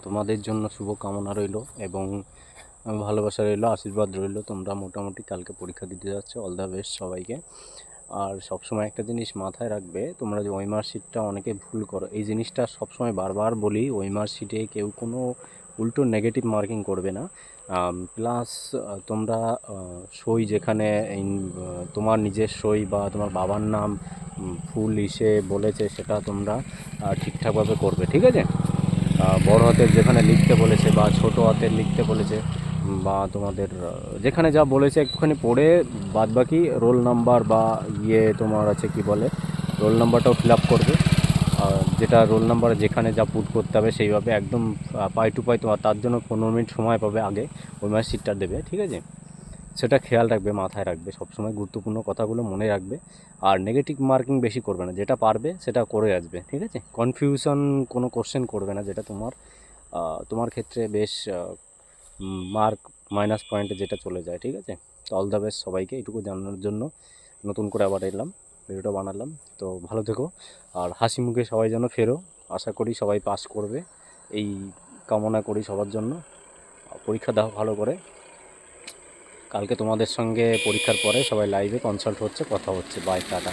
তোমাদের জন্য শুভকামনা রইল এবং ভালোবাসা রইল, আশীর্বাদ রইল। তোমরা মোটামুটি কালকে পরীক্ষা দিতে যাচ্ছ, অল দ্য বেস্ট সবাইকে। আর সবসময় একটা জিনিস মাথায় রাখবে, তোমরা যে ওই মার্কশিটটা অনেকে ভুল করো, এই জিনিসটা সবসময় বারবার বলি, ওই মার্কশিটে কেউ কোনো উল্টো নেগেটিভ মার্কিং করবে না। প্লাস তোমরা সই যেখানে তোমার নিজের সই বা তোমার বাবার নাম ফুল ইসে বলেছে, সেটা তোমরা ঠিকঠাকভাবে করবে, ঠিক আছে? বড় হাতের যেখানে লিখতে বলেছে বা ছোট হাতের লিখতে বলেছে বা তোমাদের যেখানে যা বলেছে একটুখানি পড়ে, বাদবাকি রোল নাম্বার বা তোমার আছে কি বলে, রোল নাম্বারটাও ফিল আপ করবে। যেটা রোল নাম্বারে যেখানে যা পুট করতে হবে সেইভাবে একদম পাই টু পাই, তোমার তার জন্য 15 মিনিট সময় পাবে আগে ওই মার্কশিটটা দেবে, ঠিক আছে? সেটা খেয়াল রাখবে, মাথায় রাখবে, সবসময় গুরুত্বপূর্ণ কথাগুলো মনে রাখবে। আর নেগেটিভ মার্কিং বেশি করবে না, যেটা পারবে সেটা করে আসবে, ঠিক আছে? কনফিউশন কোনো কোশ্চেন করবে না, যেটা তোমার ক্ষেত্রে বেশ মার্ক মাইনাস পয়েন্টে যেটা চলে যায়, ঠিক আছে? তো অল দ্য বেস্ট সবাইকে, এটুকু জানানোর জন্য নতুন করে আবার এলাম, ভিডিওটা বানালাম। তো ভালো থেকো আর হাসি মুখে সবাই যেন ফেরো। আশা করি সবাই পাস করবে, এই কামনা করি সবার জন্য। পরীক্ষা দাও ভালো করে। কালকে তোমাদের সঙ্গে পরীক্ষার পরে সবাই লাইভে কনসাল্ট হচ্ছে, কথা হচ্ছে। Bye, tata.